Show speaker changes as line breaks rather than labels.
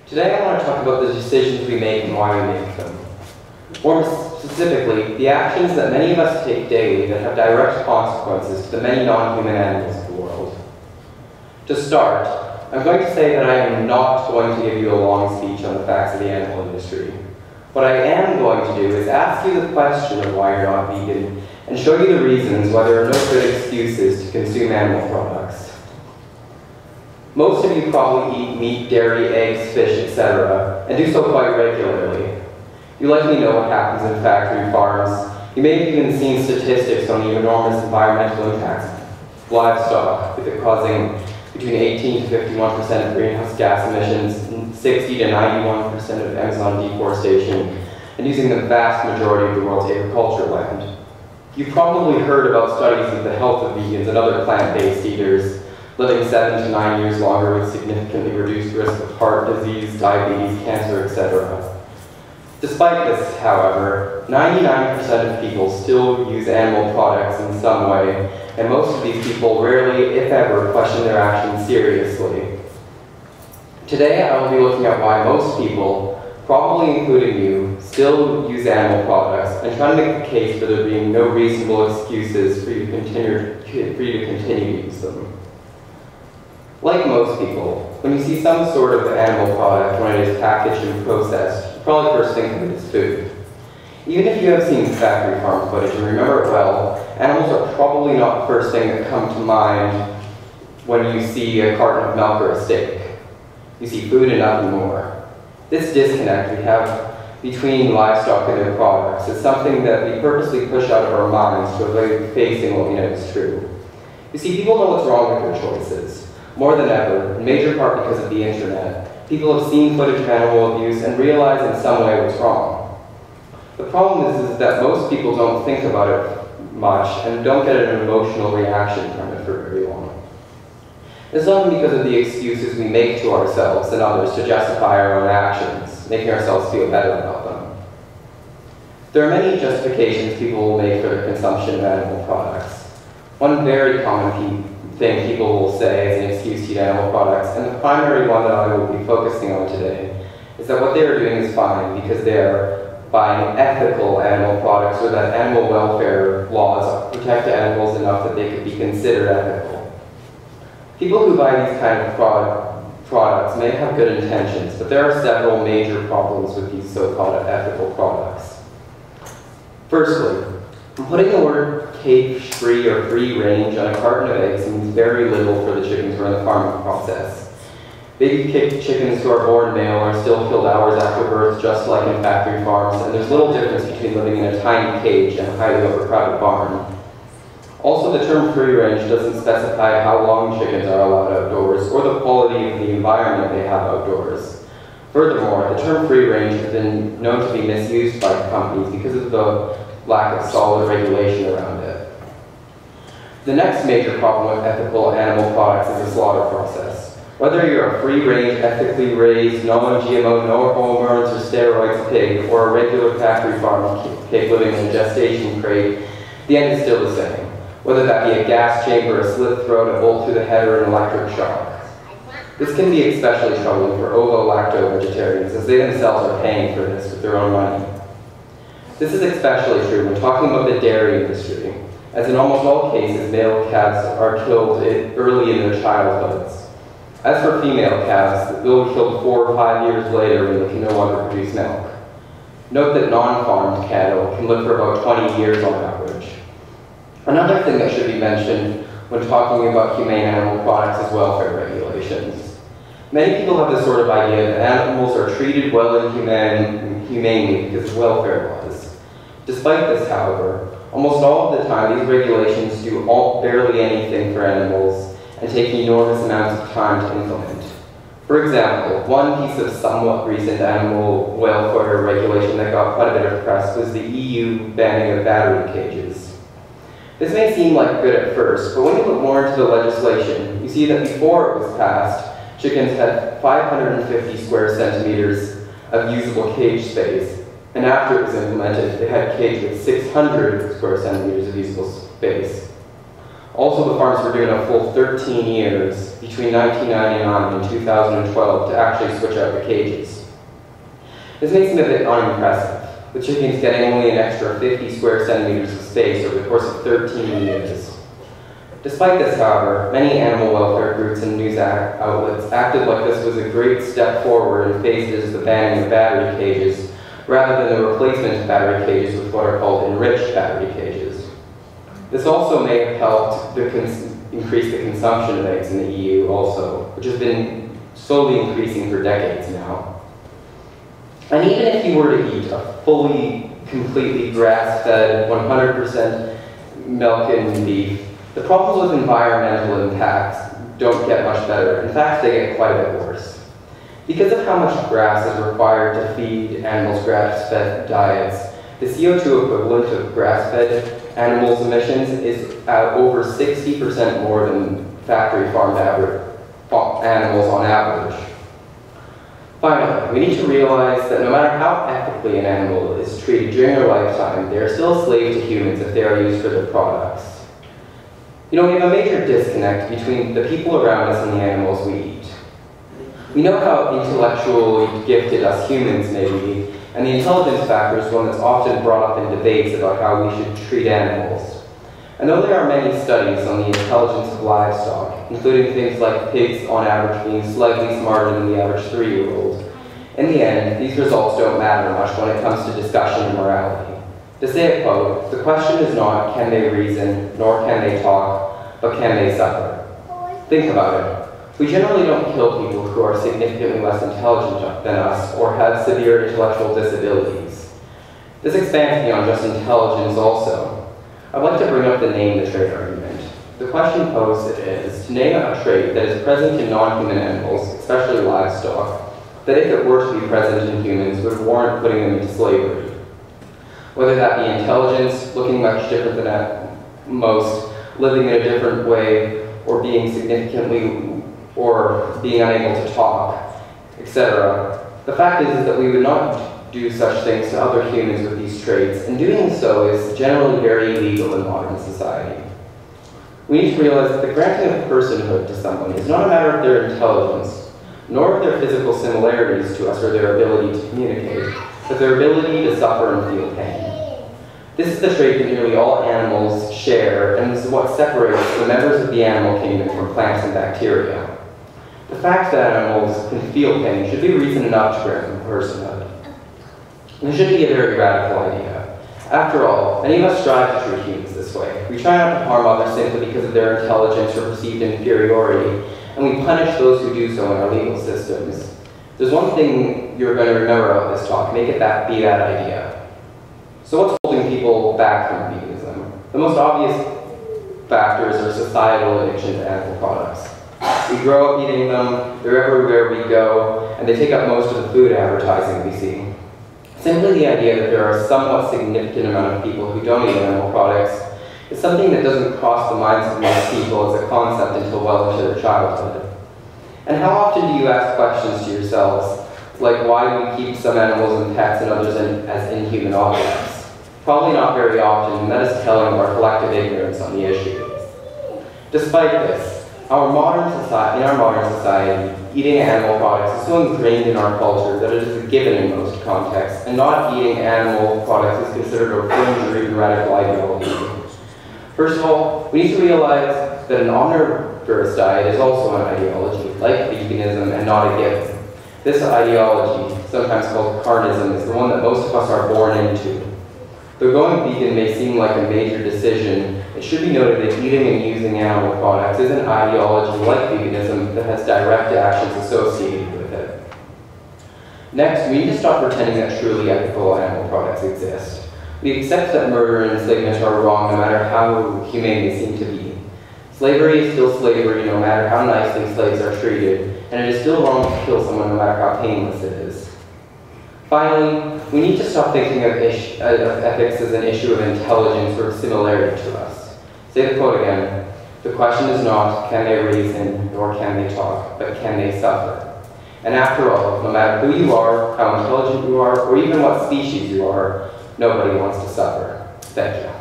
Today I want to talk about the decisions we make and why we make them. More specifically, the actions that many of us take daily that have direct consequences to the many non-human animals of the world. To start, I'm going to say that I am not going to give you a long speech on the facts of the animal industry. What I am going to do is ask you the question of why you're not vegan and show you the reasons why there are no good excuses to consume animal products. Most of you probably eat meat, dairy, eggs, fish, etc., and do so quite regularly. You likely know what happens in factory farms. You may have even seen statistics on the enormous environmental impacts of livestock, with it causing between 18 to 51% of greenhouse gas emissions, 60 to 91% of Amazon deforestation, and using the vast majority of the world's agricultural land. You've probably heard about studies of the health of vegans and other plant-based eaters, living 7 to 9 years longer with significantly reduced risk of heart disease, diabetes, cancer, etc. Despite this, however, 99% of people still use animal products in some way, and most of these people rarely, if ever, question their actions seriously. Today, I will be looking at why most people, probably including you, still use animal products, and try to make the case for there being no reasonable excuses for you to continue to use them. Like most people, when you see some sort of animal product when it is packaged and processed, you probably first think of it as food. Even if you have seen factory farm footage and remember it well, animals are probably not the first thing that come to mind when you see a carton of milk or a steak. You see food and nothing more. This disconnect we have between livestock and their products is something that we purposely push out of our minds to avoid facing what we know is true. You see, people know what's wrong with their choices. More than ever, in major part because of the internet, people have seen footage of animal abuse and realize in some way what's wrong. The problem is that most people don't think about it much and don't get an emotional reaction from it for very long. It's often because of the excuses we make to ourselves and others to justify our own actions, making ourselves feel better about them. There are many justifications people will make for their consumption of animal products. One very common thing people will say as an excuse to eat animal products, and the primary one that I will be focusing on today, is that what they are doing is fine because they are buying ethical animal products or that animal welfare laws protect animals enough that they could be considered ethical. People who buy these kind of products may have good intentions, but there are several major problems with these so-called ethical products. Firstly, putting the word cage-free or free-range on a carton of eggs means very little for the chickens who are in the farming process. Baby chickens who are born male are still killed hours after birth, just like in factory farms, and there's little difference between living in a tiny cage and a highly overcrowded barn. Also, the term free-range doesn't specify how long chickens are allowed outdoors or the quality of the environment they have outdoors. Furthermore, the term free-range has been known to be misused by companies because of the lack of solid regulation around it. The next major problem with ethical animal products is the slaughter process. Whether you're a free-range, ethically raised, non-GMO, no hormones or steroids pig, or a regular factory farm pig living in a gestation crate, the end is still the same. Whether that be a gas chamber, a slit throat, a bolt through the head, or an electric shock. This can be especially troubling for ovo-lacto vegetarians, as they themselves are paying for this with their own money. This is especially true when talking about the dairy industry, as in almost all cases, male calves are killed early in their childhoods. As for female calves, they'll be killed 4 or 5 years later when they can no longer produce milk. Note that non-farmed cattle can live for about 20 years on average. Another thing that should be mentioned when talking about humane animal products is welfare regulations. Many people have this sort of idea that animals are treated well and humanely because of welfare laws. Despite this, however, almost all of the time these regulations do barely anything for animals and take enormous amounts of time to implement. For example, one piece of somewhat recent animal welfare regulation that got quite a bit of press was the EU banning of battery cages. This may seem like good at first, but when you look more into the legislation, you see that before it was passed, chickens had 550 square centimeters of usable cage space, and after it was implemented, they had a cage with 600 square centimeters of usable space. Also, the farms were given a full 13 years between 1999 and 2012 to actually switch out the cages. This makes them a bit unimpressive, with chickens getting only an extra 50 square centimeters of space over the course of 13 years. Despite this, however, many animal welfare groups and news outlets acted like this was a great step forward and phased it as the banning of battery cages, rather than the replacement of battery cages with what are called enriched battery cages. This also may have helped increase the consumption of eggs in the EU also, which has been slowly increasing for decades now. And even if you were to eat a fully, completely grass-fed, 100% milk and beef, the problems with environmental impacts don't get much better. In fact, they get quite a bit worse. Because of how much grass is required to feed animals grass-fed diets, the CO2 equivalent of grass-fed animals' emissions is over 60% more than factory farmed animals on average. Finally, we need to realize that no matter how ethically an animal is treated during their lifetime, they are still a slave to humans if they are used for their products. You know, we have a major disconnect between the people around us and the animals we eat. We know how intellectually gifted us humans may be, and the intelligence factor is one that's often brought up in debates about how we should treat animals. And though there are many studies on the intelligence of livestock, including things like pigs on average being slightly smarter than the average 3-year-old, in the end, these results don't matter much when it comes to discussion and morality. To say a quote, the question is not can they reason, nor can they talk, but can they suffer? Think about it. We generally don't kill people who are significantly less intelligent than us or have severe intellectual disabilities. This expands beyond just intelligence also. I'd like to bring up the name the trait argument. The question posed is to name a trait that is present in non-human animals, especially livestock, that if it were to be present in humans would warrant putting them into slavery. Whether that be intelligence, looking much different than at most, living in a different way, or being significantly, or being unable to talk, etc. The fact is that we would not do such things to other humans with these traits, and doing so is generally very illegal in modern society. We need to realize that the granting of personhood to someone is not a matter of their intelligence, nor of their physical similarities to us or their ability to communicate, but their ability to suffer and feel pain. This is the trait that nearly all animals share, and this is what separates the members of the animal kingdom from plants and bacteria. The fact that animals can feel pain should be reason enough to grant them personhood. This should be a very radical idea. After all, many of us strive to treat humans this way. We try not to harm others simply because of their intelligence or perceived inferiority, and we punish those who do so in our legal systems. There's one thing you're going to remember about this talk, make it be that idea. So what's holding people back from veganism? The most obvious factors are societal addiction to animal products. We grow up eating them, they're everywhere we go, and they take up most of the food advertising we see. Simply the idea that there are a somewhat significant amount of people who don't eat animal products is something that doesn't cross the minds of most people as a concept until well into their childhood. And how often do you ask questions to yourselves, like why do we keep some animals and pets and others as inhuman objects? Probably not very often, and that is telling of our collective ignorance on the issue. Despite this, in our modern society, eating animal products is so ingrained in our culture that it is a given in most contexts, and not eating animal products is considered a fringe or even radical ideology. First of all, we need to realize that an omnivorous diet is also an ideology, like veganism, and not a given. This ideology, sometimes called carnism, is the one that most of us are born into. Though going vegan may seem like a major decision, it should be noted that eating and using animal products is an ideology like veganism that has direct actions associated with it. Next, we need to stop pretending that truly ethical animal products exist. We accept that murder and enslavement are wrong no matter how humane they seem to be. Slavery is still slavery no matter how nicely slaves are treated, and it is still wrong to kill someone no matter how painless it is. Finally, we need to stop thinking of ethics as an issue of intelligence or similarity to us. Say the quote again. The question is not, can they reason, nor can they talk, but can they suffer? And after all, no matter who you are, how intelligent you are, or even what species you are, nobody wants to suffer. Thank you.